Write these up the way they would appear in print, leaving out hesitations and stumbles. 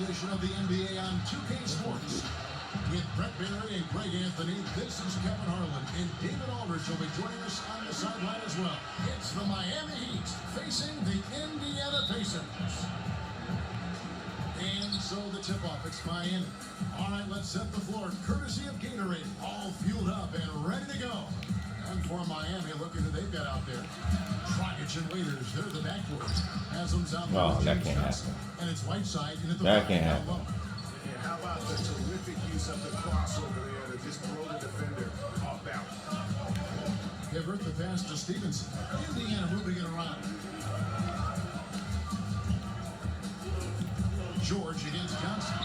edition of the NBA on 2K Sports. With Brett Barry and Greg Anthony, this is Kevin Harlan, and David Aldridge will be joining us on the sideline as well. It's the Miami Heat facing the Indiana Pacers. And so the tip-off, it's Miami. All right, let's set the floor, courtesy of Gatorade, all fueled up and ready to go. And for Miami, look at who they've got out there. Dragic and Waiters, they're the backcourt. Haslam's out there. Oh, that can't happen. And it's Whiteside into the That can't happen. And how about the terrific use of the crossover there to just throw the defender off balance? Hibbert, the pass to Stevenson. Indiana moving it around. George against Johnson.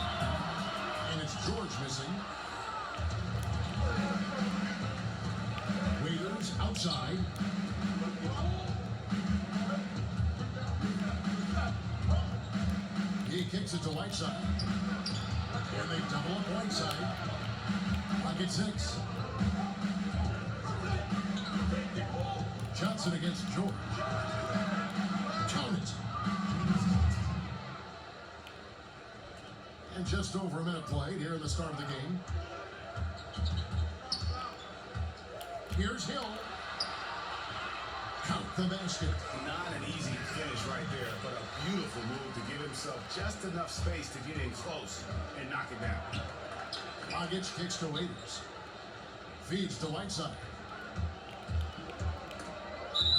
And it's George missing. Waiters outside. He kicks it to Whiteside. And they double up Whiteside. Pocket 6. Johnson against George. Count it. And just over a minute played here in the start of the game. Here's Hill. Count the basket. Not an easy finish right there, but a beautiful move to give himself just enough space to get in close and knock it down. Dragic kicks to Waiters. Feeds to Whiteside.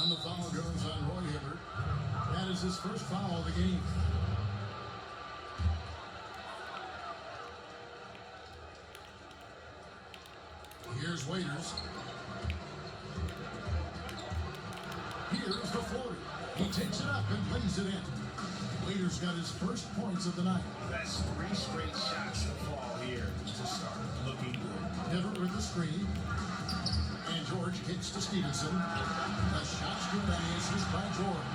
And the foul goes on Roy Hibbert. That is his first foul of the game. Here's Waiters. Here's the floater. He takes it up and lays it in. Waiters got his first points of the night. That's 3 straight shots to fall here to start looking good. Hibbert with the screen. And George kicks to Stevenson. The shot's good and the assist by George.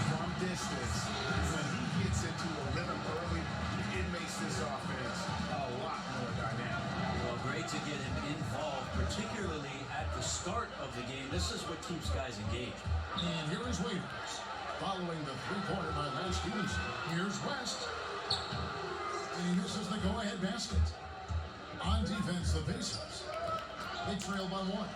From distance, when he gets into a rhythm early, it makes this offense a lot more dynamic. Well, great to get him involved, particularly at the start of the game. This is what keeps guys engaged. And here is Waiters. Following the three-pointer by Lance Stevenson. Here's West. And he misses the go-ahead basket. On defense, the Pacers. They trail by 1.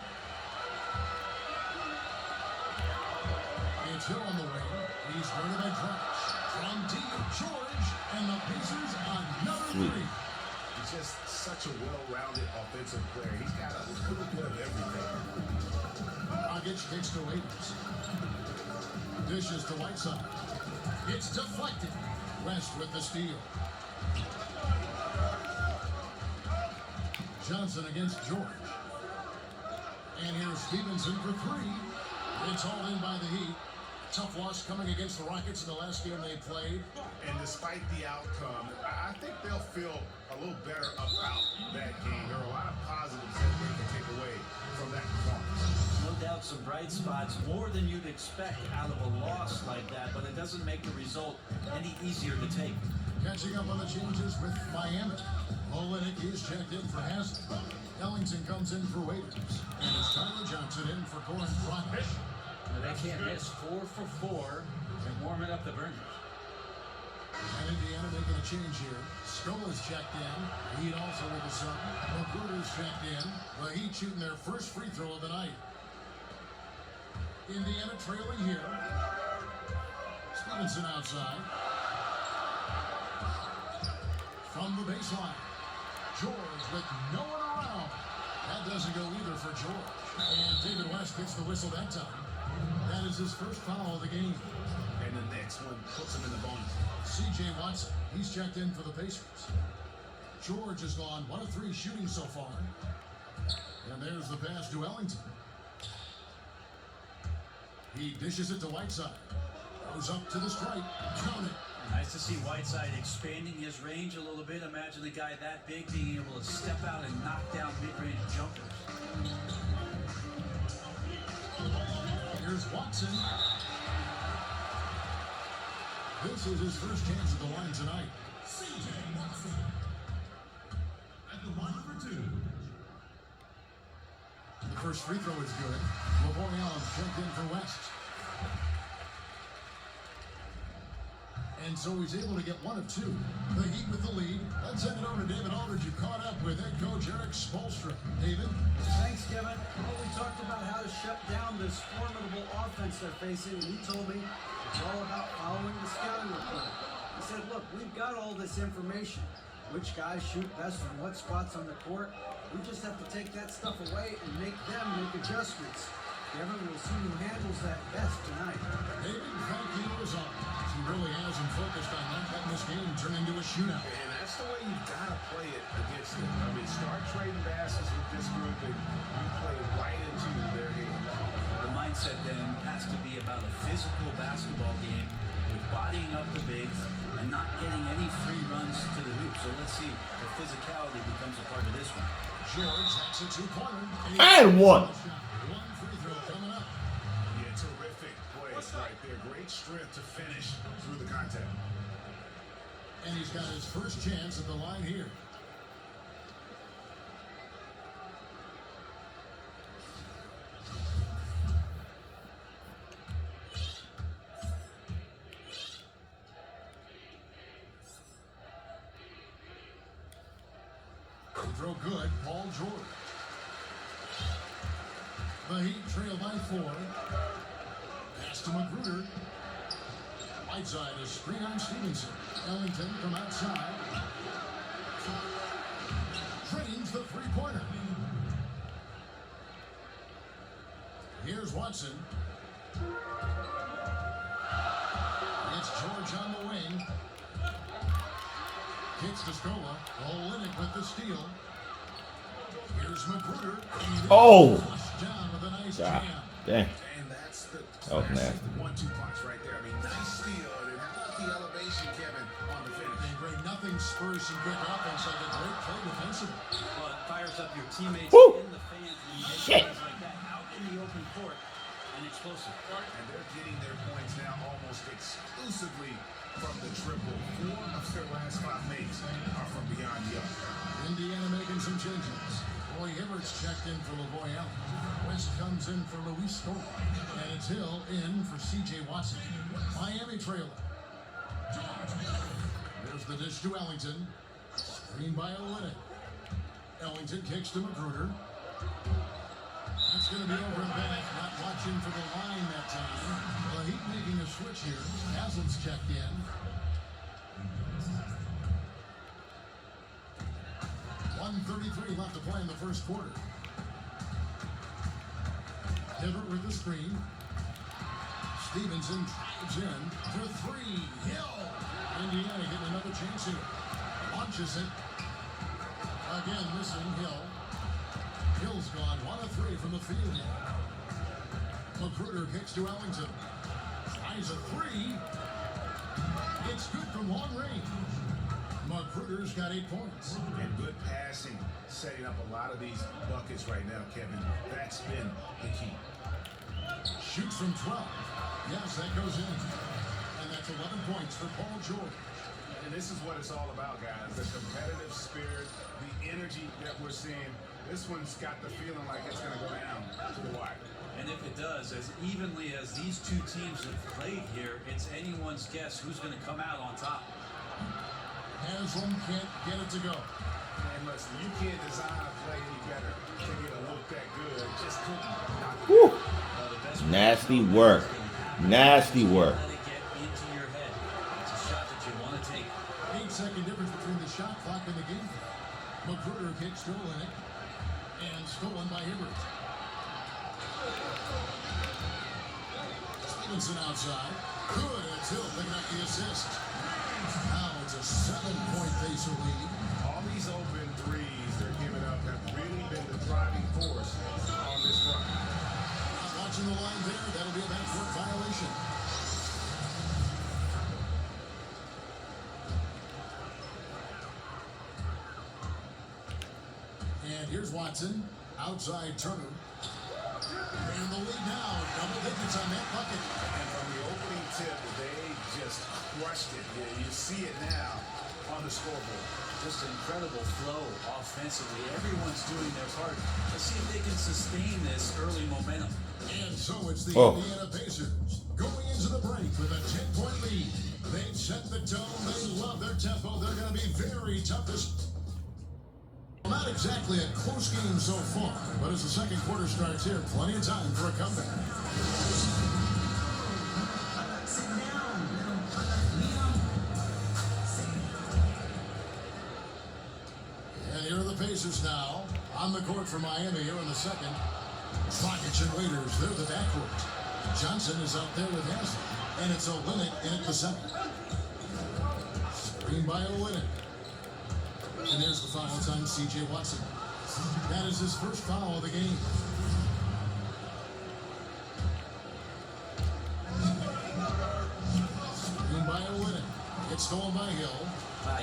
It's Hill on the wing. He's guarded by Dragic. From deep, George. And the Pacers another 3. He's just such a well-rounded offensive player. He's got a little bit of everything. Dragic kicks to Waiters. Dishes to Whiteside. It's deflected. West with the steal. Johnson against George. And here's Stevenson for 3. It's all in by the Heat. Tough loss coming against the Rockets in the last game they played. And despite the outcome, I think they'll feel a little better about that game. There are a lot of positives that they can take away from that performance. No doubt some bright spots, more than you'd expect out of a loss like that, but it doesn't make the result any easier to take. Catching up on the changes with Miami. Olynyk is checked in for Haslem. Ellington comes in for Waiters. And it's Tyler Johnson in for Goran Dragic. They can't miss 4 for 4 and warming up the burners. And Indiana making a change here. Scola's checked in. Heat also with the sub. Magruder's checked in. The Heat shooting their first free throw of the night. Indiana trailing here. Stevenson outside. From the baseline. George with no one around. That doesn't go either for George. And David West gets the whistle that time. That is his first foul of the game. And the next one puts him in the bonus. C.J. Watson, he's checked in for the Pacers. George has gone 1 of 3 shooting so far. And there's the pass to Ellington. He dishes it to Whiteside. Goes up to the stripe. Count it. Nice to see Whiteside expanding his range a little bit. Imagine a guy that big being able to step out and knock down mid-range jumpers. Here's Watson. This is his first chance at the line tonight. C.J. Watson. At the line for 2. The first free throw is good. LeVar Allen checked in for West. And so he's able to get 1 of 2. The Heat with the lead. Let's send it over to David Aldridge. You caught up with head coach Eric Spoelstra. David? Thanks, Kevin. Well, we talked about how to shut down this formidable offense they're facing, and he told me it's all about following the scouting report. He said, look, we've got all this information. Which guys shoot best from what spots on the court. We just have to take that stuff away and make them make adjustments. Kevin, we'll see who handles that best tonight. David, thank you as always. He really has him focused on not letting this game turn into a shootout. And that's the way you've got to play it against them. I mean, start trading passes with this group and you play right into their hands. The mindset then has to be about a physical basketball game with bodying up the bigs and not getting any free runs to the hoop. So let's see if physicality becomes a part of this one. George hacks a two-pointer. And one. One free throw coming up. Yeah, terrific plays right there. Great strength to finish through the contact. And he's got his first chance at the line here. Throw good, Paul George. The Heat trail by 4. Pass to Magruder. Whiteside is screen on Stevenson. Ellington from outside. Drains the three-pointer. Here's Watson. It's George on the wing. Kicks to Scola. Olynyk with the steal. Here's Magruder. Oh! Down with a nice God, jam. dang. And that's the That was nasty. 1-2 punch right there. I mean, nice steal. And how about the elevation, Kevin, on the finish? And great, nothing spurs some quick offense like a great play defensively. Well, it fires up your teammates Woo! and the fans when you get Shit. plays like that out in the open court and explosive. And they're getting their points now almost exclusively from the triple. 4 of their last 5 makes are from beyond the arc. Indiana making some changes. Roy Hibbert's checked in for LaVoy Allen. West comes in for Luis Scola. And it's Hill in for C.J. Watson. Miami trailer. There's the dish to Ellington. Screen by Olynyk. Ellington kicks to Magruder. That's going to be over and back. Not watching for the line that time. The Heat making a switch here. Haslam's checked in. 1:33 left to play in the first quarter. Hibbert with the screen. Stevenson drives in for 3. Hill. Indiana getting another chance here. Launches it. Again, missing Hill. Hill's gone 1 of 3 from the field. Magruder kicks to Ellington. Tries a 3. It's good from long range. Magruder's got 8 points. And good passing, setting up a lot of these buckets right now, Kevin. That's been the key. Shoots from 12. Yes, that goes in. And that's 11 points for Paul George. And this is what it's all about, guys. The competitive spirit, the energy that we're seeing. This one's got the feeling like it's going to go down to the wire. And if it does, as evenly as these two teams have played here, it's anyone's guess who's going to come out on top. Haslam can't get it to go. And listen, you can't design a play any better to get a look that good. Just couldn't knock it Woo. down. The best Nasty work. Nasty work. Let it get into your head. It's a shot that you want to take. 8-second difference between the shot clock and the game. Magruder kicks to Olynyk. And stolen by Hibbert. Stevenson outside. Good. It's Hill picking up the assist. Now it's a 7-point Pacer lead. All these open threes they're giving up have really been the driving force on this run. Not watching the line there. That'll be a backcourt violation. And here's Watson. Outside Turner. And the lead now. Double digits on that bucket. And from the opening tip, they just crushed it. Yeah, you see it now on the scoreboard. Just incredible flow offensively. Everyone's doing their part. Let's see if they can sustain this early momentum. And so it's the Oh. Indiana Pacers going into the break with a 10-point lead. They've set the tone. They love their tempo. They're going to be very tough this. Not exactly a close game so far, but as the second quarter starts here, plenty of time for a comeback. And here are the Pacers now on the court for Miami here in the second. Dragic and Waiters, they're the backcourt. Johnson is out there with Haslem, and it's Olynyk in at the center. Screen by Olynyk. And there's the foul. It's on C.J. Watson. That is his first foul of the game. Screen by Olynyk. It's stolen by Hill.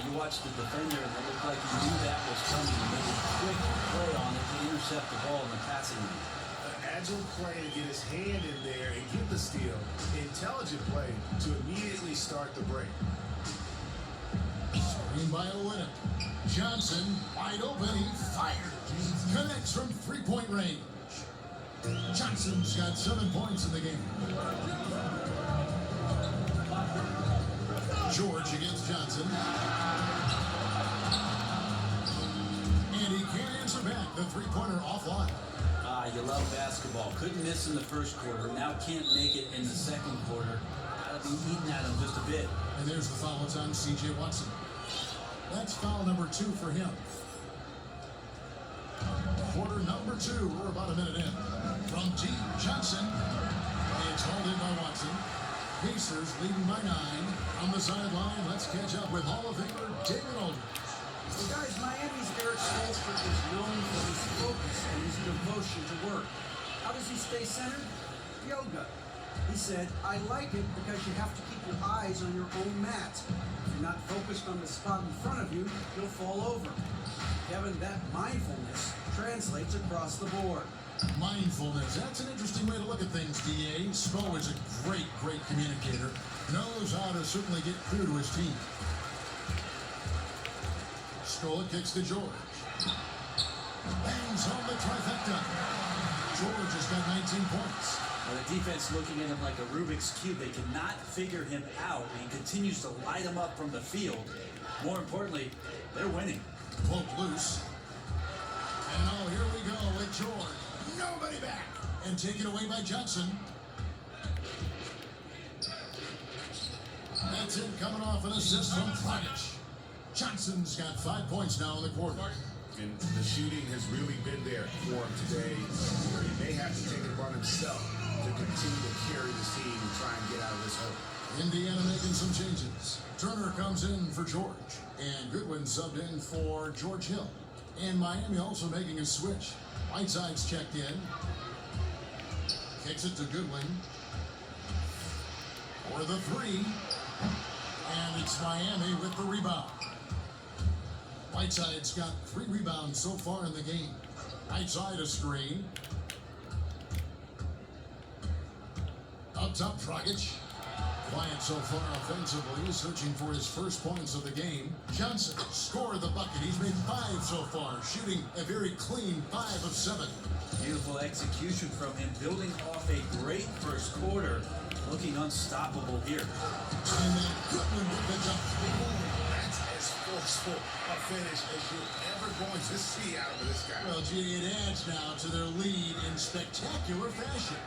You watched the defender, and it looked like he knew that was coming. He made a quick play on it to intercept the ball in the passing lane. An agile play to get his hand in there and get the steal. Intelligent play to immediately start the break. Screen by Olynyk. Johnson, wide open, he fires. Connects from three-point range. Johnson's got 7 points in the game. George against Johnson. And he can't answer back. The three-pointer offline. You love basketball. Couldn't miss in the first quarter. Now can't make it in the second quarter. Gotta be eating at him just a bit. And there's the foul. It's on C.J. Watson. That's foul number 2 for him. Quarter number 2. We're about a minute in. From deep, Johnson. It's hauled in by Watson. Pacers leading by 9. On the sideline, let's catch up with Hall of Famer David Aldridge. Well, guys, Miami's Eric Spoelstra is known for his focus and his devotion to work. How does he stay centered? Yoga. He said, I like it because you have to keep your eyes on your own mat. If you're not focused on the spot in front of you, you'll fall over. Kevin, that mindfulness translates across the board. Mindfulness. That's an interesting way to look at things, D.A. Spo is a great communicator. Knows how to certainly get through to his team. Scola kicks to George. Bangs home the trifecta. George has got 19 points. The defense looking at him like a Rubik's Cube. They cannot figure him out. He continues to light him up from the field. More importantly, they're winning. Poke loose. And now here we go with George. Nobody back. And taken away by Johnson. That's it, coming off an assist from Dragic. Johnson's got 5 points now in the quarter. And the shooting has really been there for him today. He may have to take it upon himself to continue to carry this team and try and get out of this hole. Indiana making some changes. Turner comes in for George. And Goodwin subbed in for George Hill. And Miami also making a switch. Whiteside's checked in. Kicks it to Goodwin. For the 3. And it's Miami with the rebound. Whiteside's got 3 rebounds so far in the game. Whiteside a screen. Up top, Dragic. Quiet so far offensively, searching for his first points of the game. Johnson scored the bucket. He's made 5 so far, shooting a very clean 5 of 7. Beautiful execution from him, building off a great first quarter, looking unstoppable here. And then Goodwin with the jump. That's as forceful a finish as you're ever going to see out of this guy. Well, G, it adds now to their lead in spectacular fashion.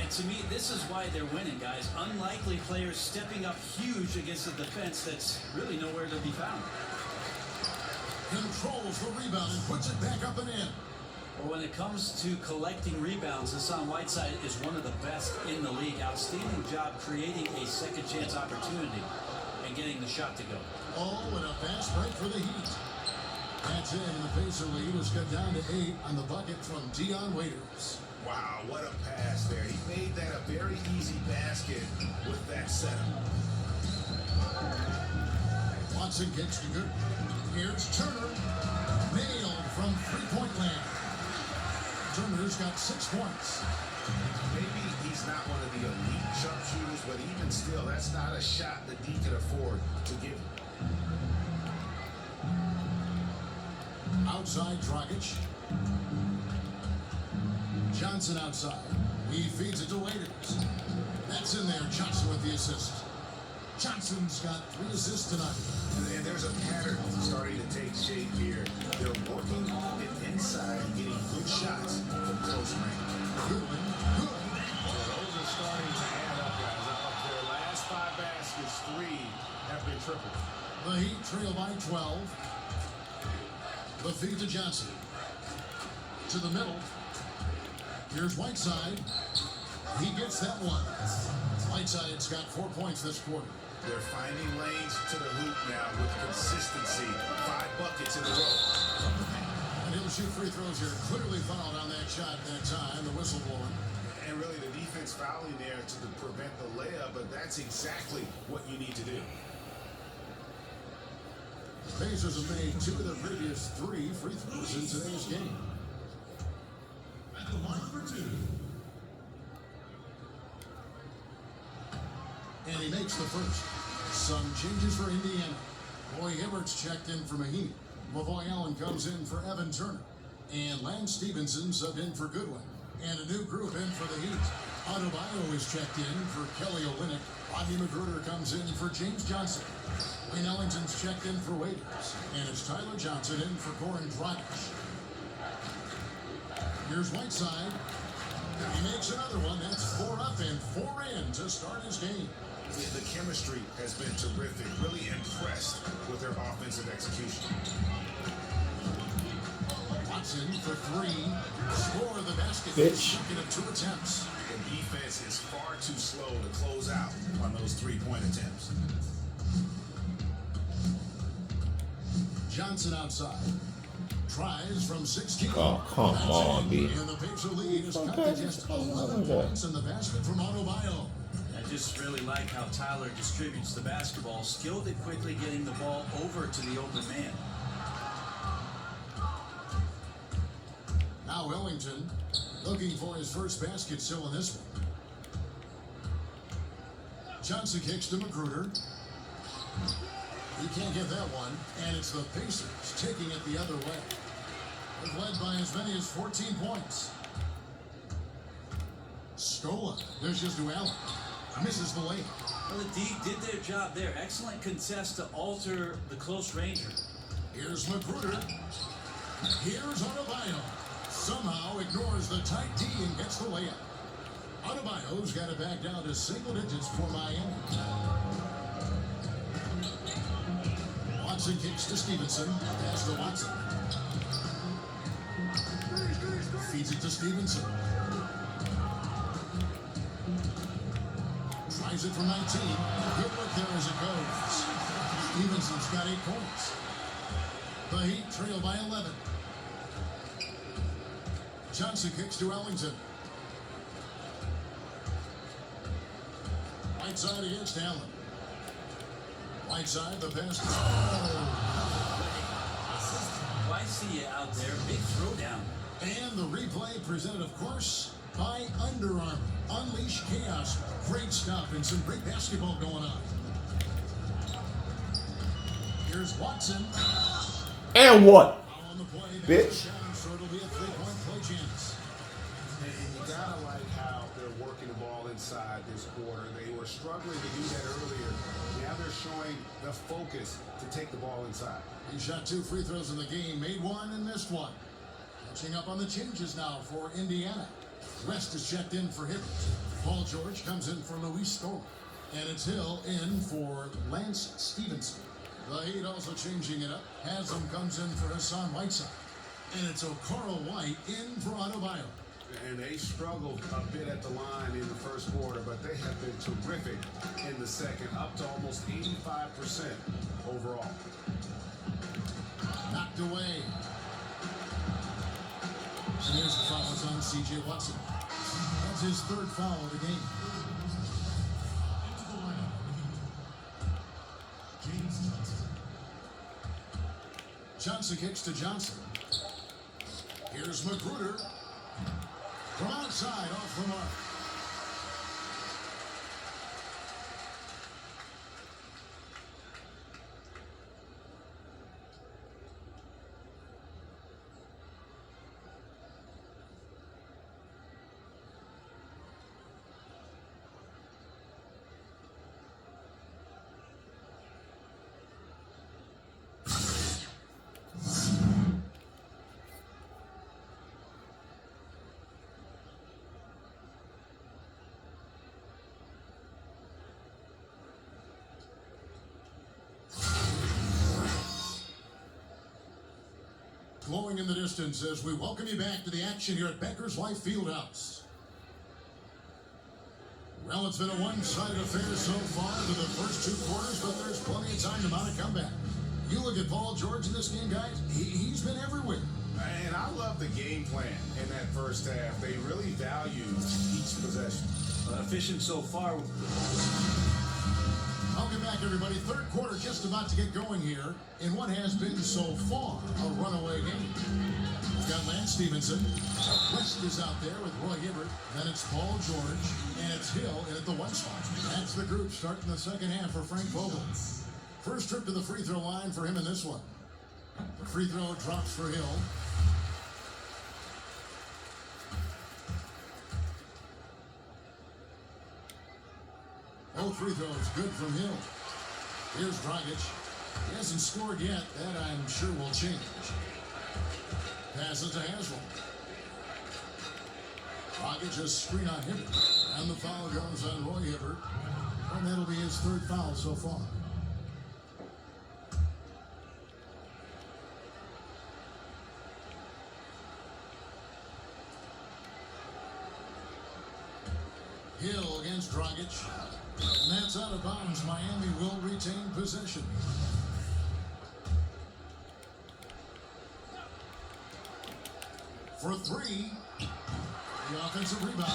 And to me, this is why they're winning, guys. Unlikely players stepping up huge against a defense that's really nowhere to be found. Controls the rebound and puts it back up and in. Well, when it comes to collecting rebounds, Hassan Whiteside is one of the best in the league. Outstanding job creating a second chance opportunity and getting the shot to go. Oh, and a fast break for the Heat. That's it, and the Pacer lead was cut down to 8 on the bucket from Dion Waiters. Wow, what a pass there. He made that a very easy basket with that setup. Watson gets to good. Here's Turner. Nailed from three-point land. Turner's got 6 points. Maybe he's not one of the elite sharpshooters, but even still, that's not a shot that he can afford to give. Outside, Dragic. Johnson outside. He feeds it to Waiters. That's in there. Johnson with the assist. Johnson's got 3 assists tonight. And there's a pattern starting to take shape here. They're working it inside and getting good shots from close range. Goodwin, good. Well, those are starting to add up, guys. Out of their last 5 baskets, 3 have been tripled. The Heat trail by 12. The feed to Johnson. To the middle. Here's Whiteside. He gets that one. Whiteside's got 4 points this quarter. They're finding lanes to the hoop now with consistency. 5 buckets in a row. And he'll shoot free throws here. Clearly fouled on that shot that time. The whistle blowing. And really the defense fouling there to prevent the layup, but that's exactly what you need to do. Pacers have made 2 of the previous 3 free throws in today's game. At the line for 2. And he makes the first. Some changes for Indiana. Roy Hibbert's checked in for Mahinmi. Lavoy Allen comes in for Evan Turner. And Lance Stevenson subbed in for Goodwin. And a new group in for the Heat. Adebayo is checked in for Kelly Olynyk. Rodney McGruder comes in for James Johnson. Wayne Ellington's checked in for Waiters. And it's Tyler Johnson in for Goran Dragic. Here's Whiteside. He makes another one. That's 4 up and 4 in to start his game. The chemistry has been terrific. Really impressed with their offensive execution. Watson for 3. Score the basket. Bitch. Second of 2 attempts. The defense is far too slow to close out on those 3-point attempts. Johnson outside. Tries from 16. Oh, come That's on, in. B. And the Pacer lead is cut to just 11 like that? points in the basket from Adebayo. I just really like how Tyler distributes the basketball, skilled at quickly getting the ball over to the open man. Now Ellington looking for his first basket still in this one. Johnson kicks to Magruder. He can't get that one, and it's the Pacers taking it the other way. They've led by as many as 14 points. Scola dishes to Allen. Misses the layup. Well, the D did their job there. Excellent contest to alter the close ranger. Here's Magruder. Here's Adebayo. Somehow ignores the tight D and gets the layup. Adebayo's got it back down to single digits for Miami. Watson kicks to Stevenson. Pass to Watson. Feeds it to Stevenson. Tries it from 19. Good look there as it goes. Stevenson's got 8 points. The Heat trail by 11. Johnson kicks to Ellington. Whiteside against Allen. Whiteside, the pass. Why see you out there? Big throwdown. And the replay presented, of course, by Under Armour. Unleash chaos. Great stuff and some great basketball going on. Here's Watson. And what? On the play, Bitch. so it'll be a 3-point play chance. And you gotta like how they're working the ball inside this quarter. They were struggling to do that earlier. Now they're showing the focus to take the ball inside. He shot 2 free throws in the game, made 1 and missed 1. Catching up on the changes now for Indiana. West is checked in for Hibbert. Paul George comes in for Luis Scola. And it's Hill in for Lance Stevenson. The Heat also changing it up. Haslam comes in for Hassan Whiteside. And it's Okoro White in for Adebayo. And they struggled a bit at the line in the first quarter, but they have been terrific in the second, up to almost 85% overall. Knocked away. And here's the foul. It's on C.J. Watson. That's his 3rd foul of the game. Johnson kicks to Johnson. Here's Magruder. From outside, off the mark. glowing in the distance as we welcome you back to the action here at Bankers Life Fieldhouse. Well, it's been a one-sided affair so far to the first two quarters, but there's plenty of time to mount a comeback. You look at Paul George in this game, guys. He's been everywhere. And I love the game plan in that first half. They really value each possession. Efficient so far. Welcome back, everybody. Third quarter just about to get going here in what has been so far a runaway game. We've got Lance Stevenson. West is out there with Roy Hibbert. Then it's Paul George. And it's Hill in at the one spot. That's the group starting the second half for Frank Vogel. First trip to the free throw line for him in this one. The free throw drops for Hill. Both free throws good from Hill. Here's Dragic. He hasn't scored yet. That I'm sure will change. Passes to Haslam. Dragic a screen on Hibbert. And the foul goes on Roy Hibbert. And that'll be his third foul so far. Hill against Dragic. And that's out of bounds. Miami will retain possession. For three. The offensive rebound.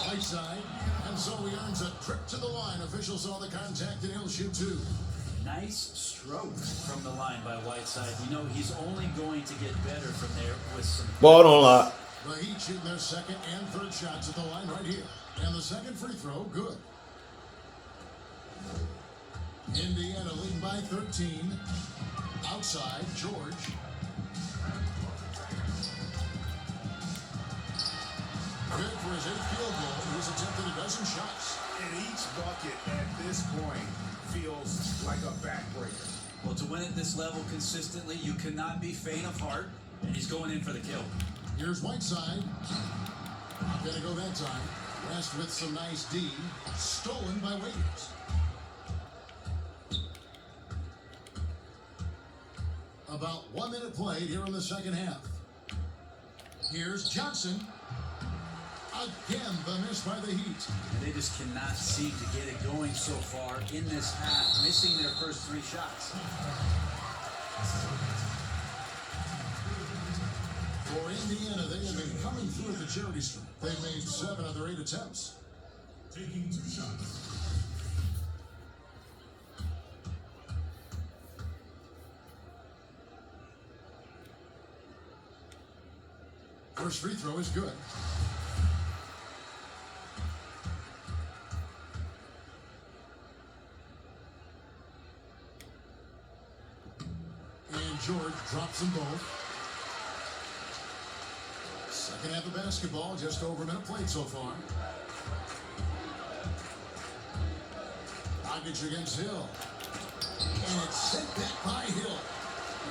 Whiteside. And so he earns a trip to the line. Officials saw the contact and he'll shoot two. Nice stroke from the line by Whiteside. You know he's only going to get better from there with some... Ball don't lie. The Heat shooting their second and third shots at the line right here. And the second free throw, good. Indiana leading by 13. Outside, George. Good for his 8th field goal. He's attempted a dozen shots. And each bucket at this point feels like a backbreaker. Well, to win at this level consistently, you cannot be faint of heart. And he's going in for the kill. Here's Whiteside. Not gonna go that time. West with some nice D. Stolen by Waiters. About 1 minute played here in the second half. Here's Johnson. Again, the miss by the Heat. And they just cannot seem to get it going so far in this half, missing their first three shots. For Indiana, they have been coming through at the charity stripe. They've made 7 of their 8 attempts. Taking 2 shots. First free throw is good. And George drops them both. Second half of basketball, just over a minute played so far. Dragic against Hill. And it's sent back by Hill.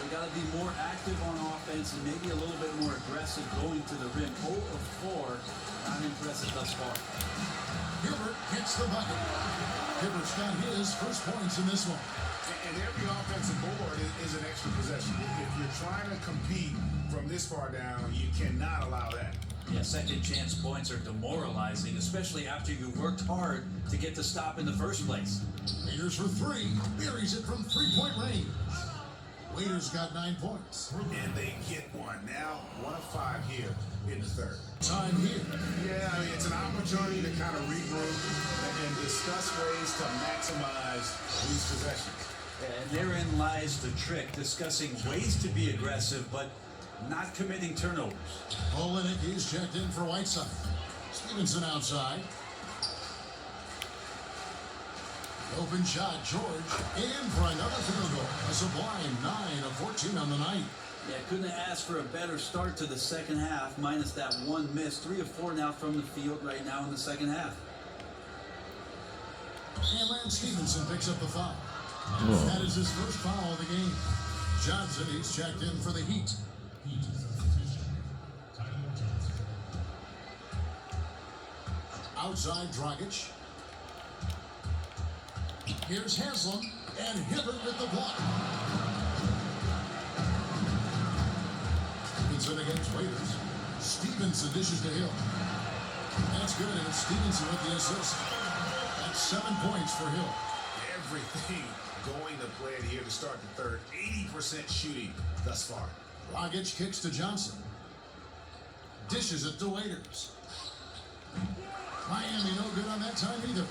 They got to be more active on offense and maybe a little bit more aggressive going to the rim. 0 of 4, not impressive thus far. Hibbert hits the bucket. Hibbert's got his first points in this one. And every offensive board is an extra possession. If you're trying to compete from this far down, you cannot allow that. Yeah, second chance points are demoralizing, especially after you worked hard to get the stop in the first place. Waiters for 3. Buries it from 3-point range. Waiters got 9 points. And they get one. Now 1 of 5 here in the third. Time here. Yeah, I mean, it's an opportunity to kind of regroup and discuss ways to maximize these possessions. And therein lies the trick, discussing ways to be aggressive, but not committing turnovers. Olenek is checked in for Whiteside. Stevenson outside. Open shot, George, in for another field goal. A sublime 9 of 14 on the night. Yeah, couldn't have asked for a better start to the second half, minus that one miss. 3 of 4 now from the field right now in the second half. And Lance Stevenson picks up the foul. That is his first foul of the game. Johnson, he's checked in for the Heat. Outside, Dragic. Here's Haslam, and Hibbert with the block. Johnson against Waiters. Stevenson dishes to Hill. That's good, and it's Stevenson with the assist. That's 7 points for Hill. Everything going to plan here to start the third. 80% shooting thus far. Dragic kicks to Johnson. Dishes it to Waiters. Miami no good on that time either.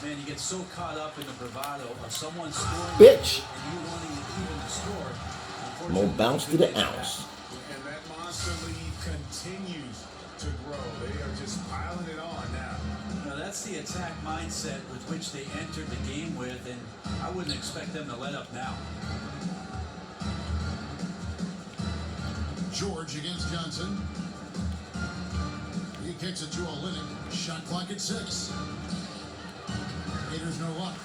Man, you get so caught up in the bravado of someone scoring Bitch. and you wanting to even the score. More bounce to the ounce. And that monster lead continues to grow. They are just piling it on now. Now that's the attack mindset with which they entered the game with, and I wouldn't expect them to let up now. George against Johnson. He kicks it to Olynyk. Shot clock at 6. Gators no luck.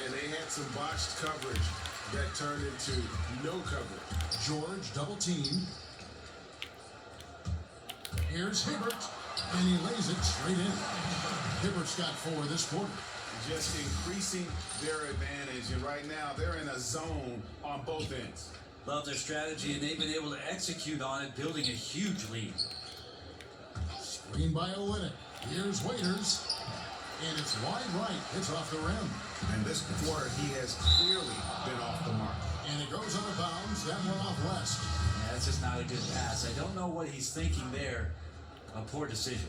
And they had some botched coverage that turned into no coverage. George double teamed. Here's Hibbert, and he lays it straight in. Hibbert's got 4 this quarter. Just increasing their advantage, and right now they're in a zone on both ends. Love their strategy, and they've been able to execute on it, building a huge lead. Screen by Olynyk. Here's Waiters, and it's wide right. It's off the rim. And this quarter, he has clearly been off the mark. And it goes out of bounds. That one off West. Yeah, that's just not a good pass. I don't know what he's thinking there. A poor decision.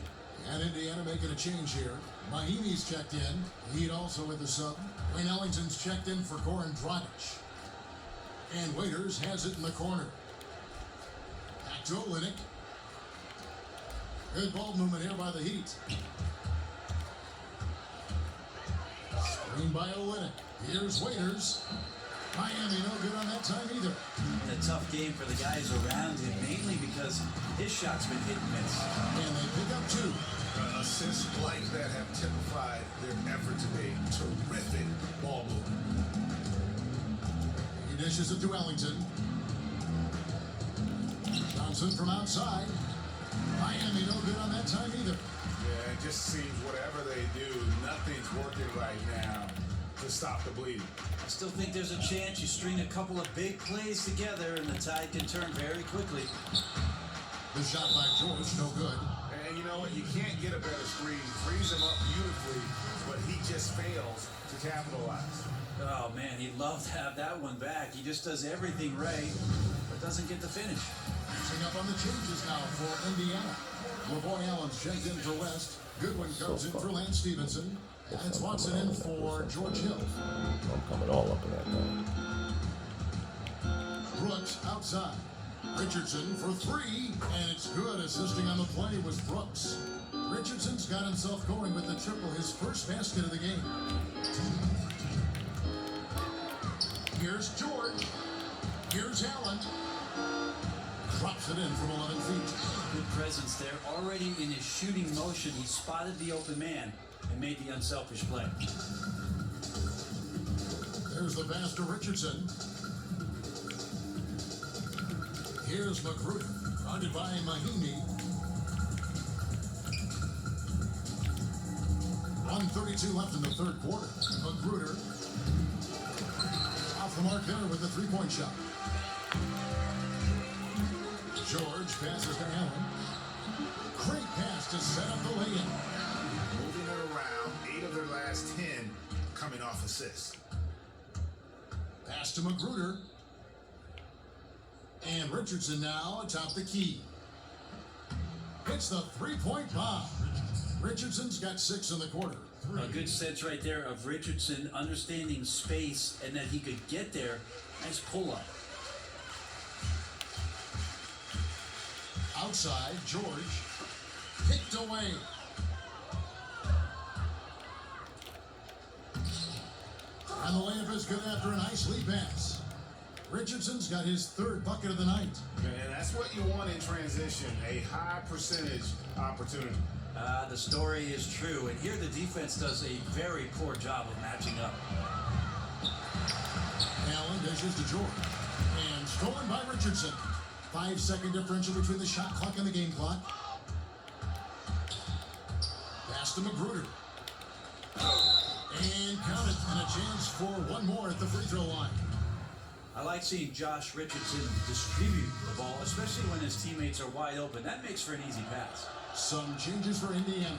And Indiana making a change here. Mahimi's checked in. Heat also with the sub. Wayne Ellington's checked in for Goran Dragic. And Waiters has it in the corner. Back to Olynyk. Good ball movement here by the Heat. Screen by Olynyk. Here's Waiters. Miami no good on that time either. And a tough game for the guys around him, mainly because his shot's been hit and miss. And they pick up 2. Assists like that have typified their effort today. Terrific ball movement. He dishes it to Ellington. Johnson from outside. Miami no good on that time either. Yeah, it just seems whatever they do, nothing's working right now to stop the bleeding. I still think there's a chance you string a couple of big plays together and the tide can turn very quickly. The shot by George, no good. And you know what? You can't get a better screen. Frees him up beautifully, but he just fails to capitalize. Oh man, he'd love to have that one back. He just does everything right, but doesn't get the finish. Mixing up on the changes now for Indiana. LeBoy Allen's checked in for West. Goodwin comes in for Lance Stevenson. And it's Watson in for George Hill. I'm coming all up in that now. Brooks outside. Richardson for 3, and it's good. Assisting on the play was Brooks. Richardson's got himself going with the triple, his first basket of the game. Here's George. Here's Allen. Drops it in from 11 feet. Good presence there. Already in his shooting motion, he spotted the open man and made the unselfish play. There's the pass to Richardson. Here's McGruder, guarded by Mahimi. 1:32 left in the third quarter. Magruder off the mark there with the 3-point shot. George passes to Allen. Great pass to set up the lay-in. Moving it around, 8 of their last 10 coming off assists. Pass to Magruder. And Richardson now atop the key. It's the 3-point bomb. Richardson's got 6 in the quarter. A good sense right there of Richardson understanding space and that he could get there. Nice pull-up. Outside, George picked away. And the layup is good after a nice lead pass. Richardson's got his 3rd bucket of the night. And that's what you want in transition, a high percentage opportunity. The story is true, and here the defense does a very poor job of matching up. Allen dishes to George. And stolen by Richardson. 5-second differential between the shot clock and the game clock. Pass to Magruder. And count it, and a chance for one more at the free throw line. I like seeing Josh Richardson distribute the ball, especially when his teammates are wide open. That makes for an easy pass. Some changes for Indiana.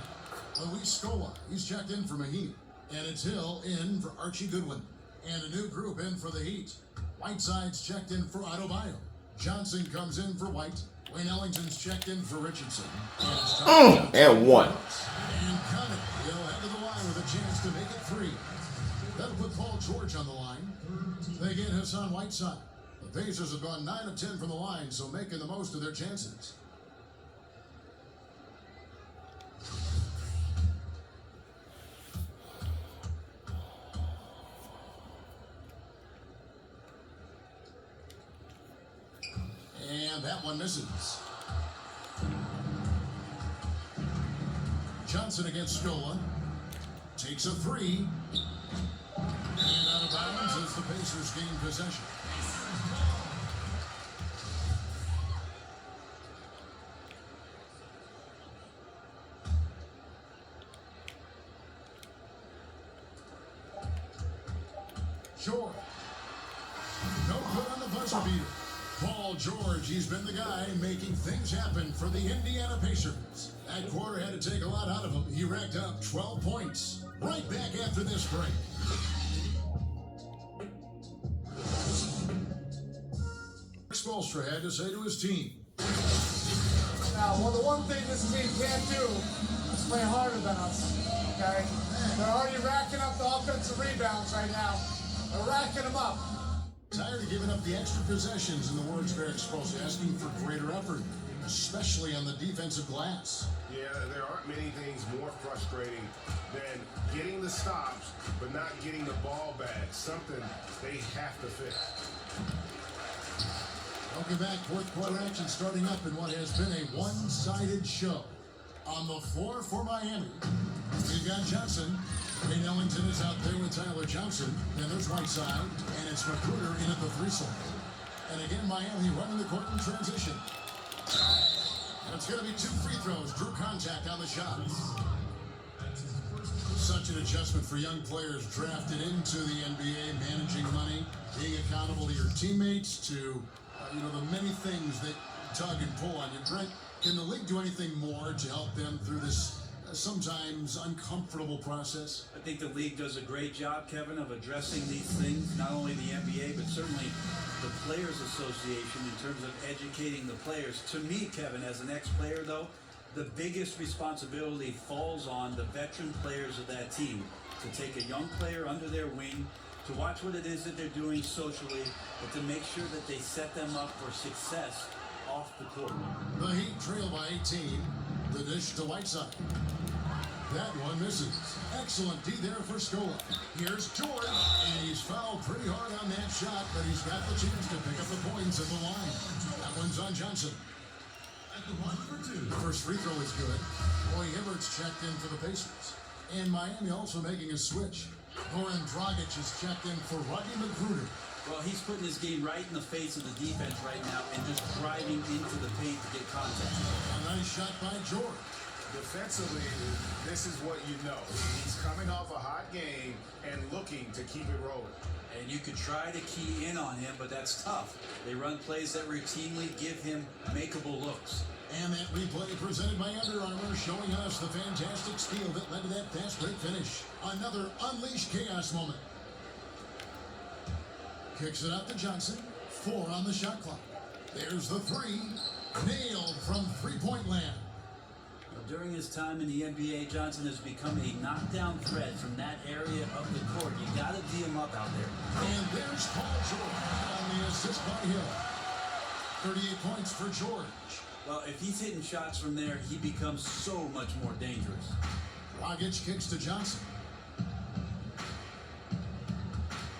Luis Scola, he's checked in for Mahinmi. And it's Hill in for Archie Goodwin. And a new group in for the Heat. Whiteside's checked in for Adebayo. Johnson comes in for White. Wayne Ellington's checked in for Richardson. And it's and one. And Connor, he'll head to the line with a chance to make it 3. That'll put Paul George on the line. They get Hassan Whiteside. The Pacers have gone 9 of 10 from the line, so making the most of their chances. And that one misses. Johnson against Scola. Takes a 3. And out of bounds as the Pacers gain possession. George. No good on the buzzer beater. Paul George, he's been the guy making things happen for the Indiana Pacers. That quarter had to take a lot out of him. He racked up 12 points. Right back after this break. Spoelstra had to say to his team. Now, well, the one thing this team can't do is play harder than us, okay? They're already racking up the offensive rebounds right now. They're racking them up. Tired of giving up the extra possessions, in the words of Eric Spoelstra, asking for greater effort, especially on the defensive glass. Yeah, there aren't many things more frustrating than getting the stops, but not getting the ball back. Something they have to fix. Welcome back. Fourth quarter action starting up in what has been a one-sided show. On the floor for Miami, we've got Johnson. Wayne Ellington is out there with Tyler Johnson. Then there's Whiteside, and it's Magruder in at the 3 slot. And again, Miami running the court in transition. And it's going to be 2 free throws. Drew contact on the shot. Such an adjustment for young players drafted into the NBA, managing money, being accountable to your teammates, to the many things that tug and pull on you. Brent, can the league do anything more to help them through this sometimes uncomfortable process? I think the league does a great job, Kevin, of addressing these things, not only the NBA, but certainly the Players Association in terms of educating the players. To me, Kevin, as an ex-player, though, the biggest responsibility falls on the veteran players of that team to take a young player under their wing, to watch what it is that they're doing socially, but to make sure that they set them up for success off the court. The Heat trail by 18. The dish to Whiteside. That one misses. Excellent D there for Scola. Here's George, and he's fouled pretty hard on that shot, but he's got the chance to pick up the points at the line. That one's on Johnson. At the 1 for 2. The first free throw is good. Roy Hibbert's checked in for the Pacers. And Miami also making a switch. Goran Dragic is checked in for Rodney Magruder. Well, he's putting his game right in the face of the defense right now and just driving into the paint to get contact. A nice shot by George. Defensively, this is what you know. He's coming off a hot game and looking to keep it rolling. And you could try to key in on him, but that's tough. They run plays that routinely give him makeable looks. And that replay presented by Under Armour, showing us the fantastic steal that led to that fast break finish. Another unleashed chaos moment. Kicks it out to Johnson. 4 on the shot clock. There's the 3. Nailed from three-point land. During his time in the NBA, Johnson has become a knockdown threat from that area of the court. You got to D him up out there. And there's Paul George on the assist by Hill. 38 points for George. Well, if he's hitting shots from there, he becomes so much more dangerous. Dragic kicks to Johnson.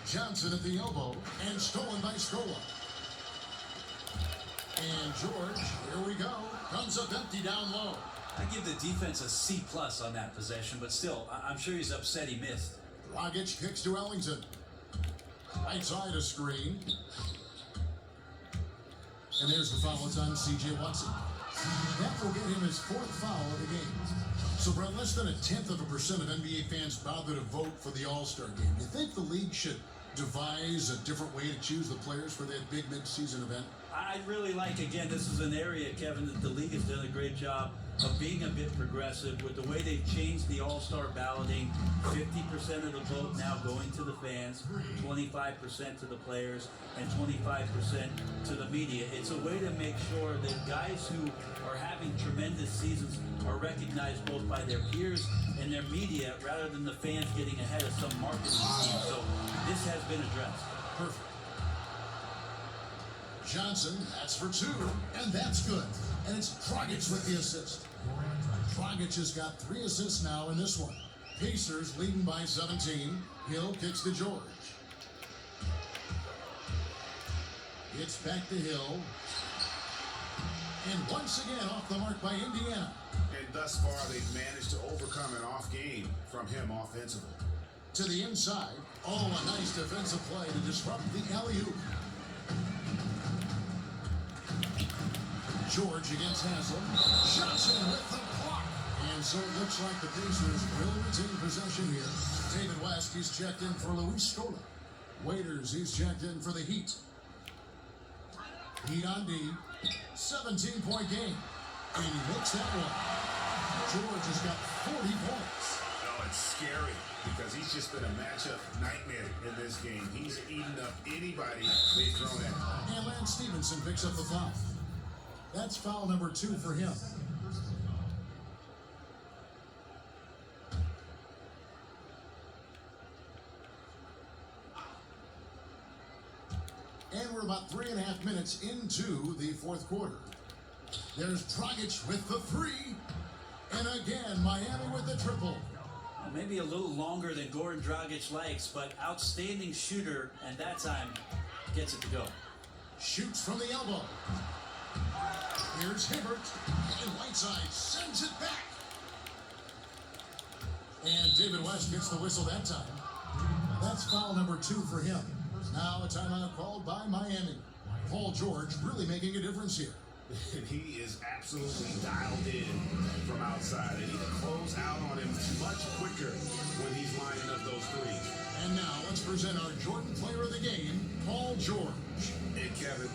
Johnson at the elbow, and stolen by Scola. And George, here we go, comes up empty down low. I give the defense a C+ on that possession, but still, I'm sure he's upset he missed. Dragic kicks to Ellington. Right side a screen. And there's the foul. It's on C.J. Watson. That will get him his 4th foul of the game. So, Brett, less than 0.1% of NBA fans bother to vote for the All-Star game. You think the league should devise a different way to choose the players for that big mid-season event? I really like, again, this is an area, Kevin, that the league has done a great job of being a bit progressive with the way they've changed the all-star balloting. 50% of the vote now going to the fans, 25% to the players, and 25% to the media. It's a way to make sure that guys who are having tremendous seasons are recognized both by their peers and their media rather than the fans getting ahead of some marketing scheme. So this has been addressed. Perfect. Johnson, that's for 2, and that's good. And it's Dragic with the assist. Dragic has got 3 assists now in this one. Pacers leading by 17. Hill kicks to George. It's back to Hill. And once again off the mark by Indiana. And thus far, they've managed to overcome an off game from him offensively. To the inside. Oh, a nice defensive play to disrupt the alley-oop. George against Haslam. Johnson with the block. And so it looks like the Pacers will retain possession here. David West, he's checked in for Luis Scola. Waiters, he's checked in for the Heat. Heat on D. 17-point game. And he makes that one. George has got 40 points. Oh, it's scary because he's just been a matchup nightmare in this game. He's eaten up anybody they've thrown at him. And Lance Stevenson picks up the foul. That's foul number 2 for him. And we're about 3.5 minutes into the fourth quarter. There's Dragic with the 3. And again, Miami with the triple. Well, maybe a little longer than Goran Dragic likes, but outstanding shooter, and that time gets it to go. Shoots from the elbow. Here's Hibbert, and Whiteside sends it back. And David West gets the whistle that time. That's foul number 2 for him. Now a timeout called by Miami. Paul George really making a difference here. He is absolutely dialed in from outside. They need to close out on him much quicker when he's lining up those threes. And now let's present our Jordan Player of the Game, Paul George. And Kevin,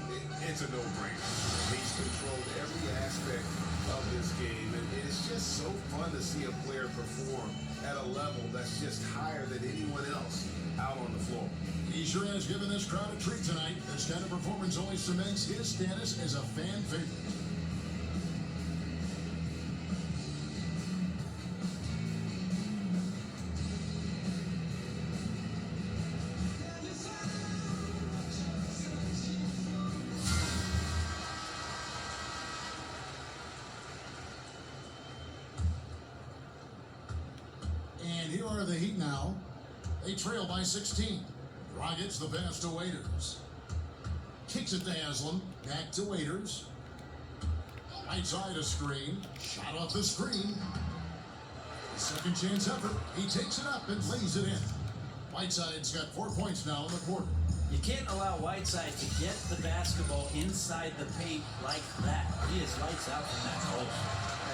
it's a no-brainer. He's controlled every aspect of this game, and it's just so fun to see a player perform at a level that's just higher than anyone else out on the floor. He sure has given this crowd a treat tonight. This kind of performance only cements his status as a fan favorite. And here are the Heat now. They trail by 16. Dragic the pass to Waiters. Kicks it to Haslam. Back to Waiters. Outside a screen. Shot off the screen. Second chance effort. He takes it up and lays it in. Whiteside's got 4 points now in the quarter. You can't allow Whiteside to get the basketball inside the paint like that. He is lights out from that post.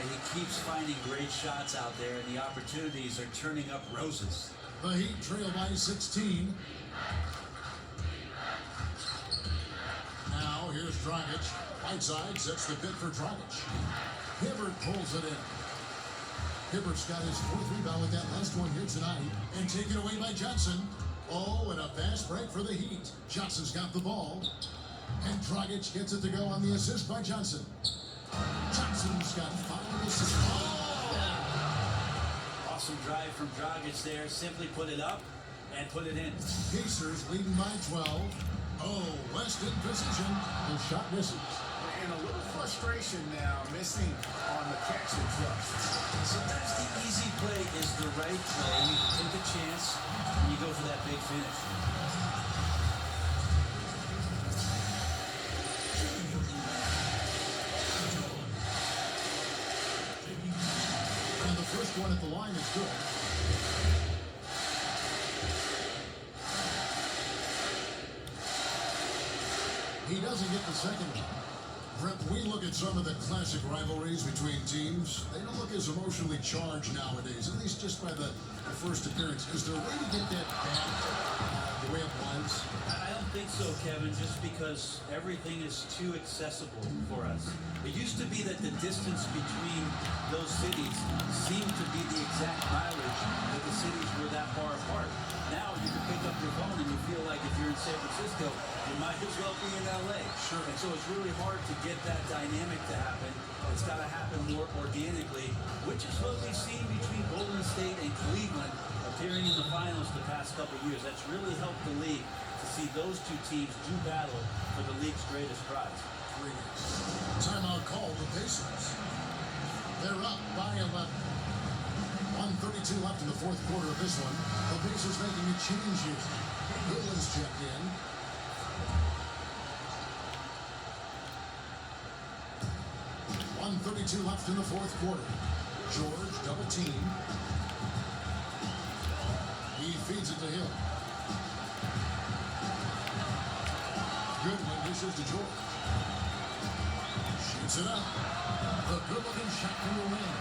He keeps finding great shots out there, and the opportunities are turning up roses. The Heat trail by 16. Now here's Dragic. Whiteside sets the bid for Dragic. Hibbert pulls it in. Hibbert's got his 4th rebound with that last one here tonight. And taken away by Johnson. Oh, and a fast break for the Heat. Johnson's got the ball. And Dragic gets it to go on the assist by Johnson. Johnson's got 5 assists. Oh! Awesome drive from Dragic there. Simply put it up and put it in. Pacers leading by 12. Oh, West in position. The shot misses. And a little frustration now, missing on the catch and thrust. Sometimes the easy play is the right play. You take a chance and you go for that big finish. And the first one at the line is good. He doesn't get the second one. Rip, we look at some of the classic rivalries between teams. They don't look as emotionally charged nowadays, at least just by the first appearance. Is there a way to get that back the way it was? I don't think so, Kevin, just because everything is too accessible for us. It used to be that the distance between those cities seemed to be the exact mileage that the cities were that far apart. Now you can pick up your phone and you feel like if you're in San Francisco, you might as well be in LA. Sure. And so it's really hard to get that dynamic to happen. It's got to happen more organically, which is what we've seen between Golden State and Cleveland appearing in the finals the past couple of years. That's really helped the league to see those two teams do battle for the league's greatest prize. Timeout called the Pacers. They're up by 11. 1:32 left in the fourth quarter of this one. The Pacers making a change here. Goodwin's checked in. .132 left in the fourth quarter. George double team. He feeds it to Hill. Goodwin dishes to George. Shoots it up. The good-looking shot from the wing.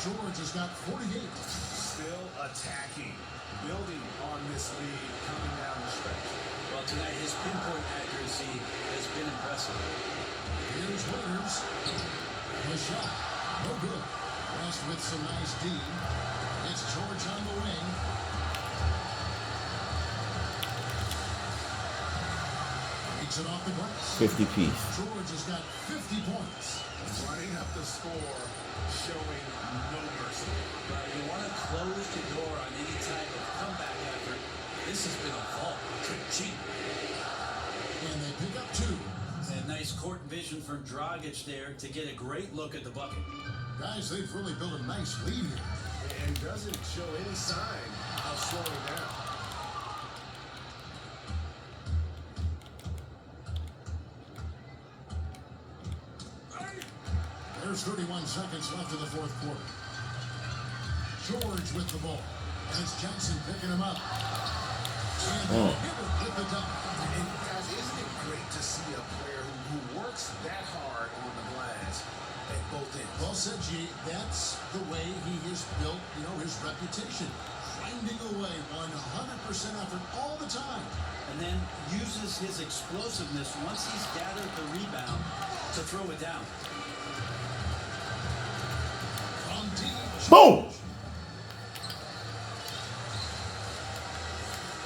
George has got 48. Still attacking, building on this lead coming down the stretch. Well, tonight his pinpoint accuracy has been impressive. Here's Waiters. The shot. No good. West with some nice D. It's George on the wing. Takes it off the glass. 50 piece. George has got 50 points. Running up the score, showing no mercy. You want to close the door on any type of comeback effort. This has been a fault. Cheap. And they pick up 2. And nice court vision from Dragic there to get a great look at the bucket. Guys, they've really built a nice lead here. And doesn't show any sign of slowing down. There's 31 seconds left in the fourth quarter. George with the ball. And it's Johnson picking him up. And Hibbert with the dunk. And guys, isn't it great to see a player who works that hard on the glass at both ends? Well said, G. That's the way he has built, his reputation. Grinding away 100% effort all the time. And then uses his explosiveness once he's gathered the rebound to throw it down. From deep. Boom!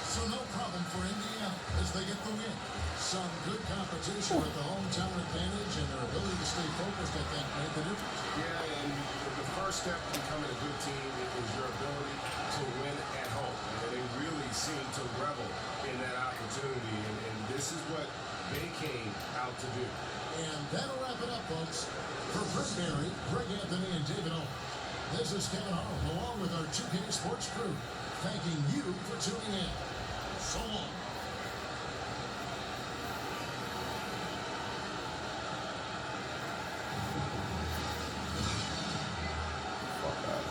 So no problem for Indiana as they get the win. Some good competition with the hometown advantage and their ability to stay focused, I think, made the difference. Yeah, and the first step to becoming a good team is your ability to win at home. And they really seem to revel in that opportunity. And this is what they came out to do. And that'll wrap it up, folks. For Brent Barry, Greg Anthony, and David Owen, this is Kevin Harlan, along with our 2K Sports crew, thanking you for tuning in. So long. Fuck out.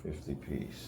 50 piece.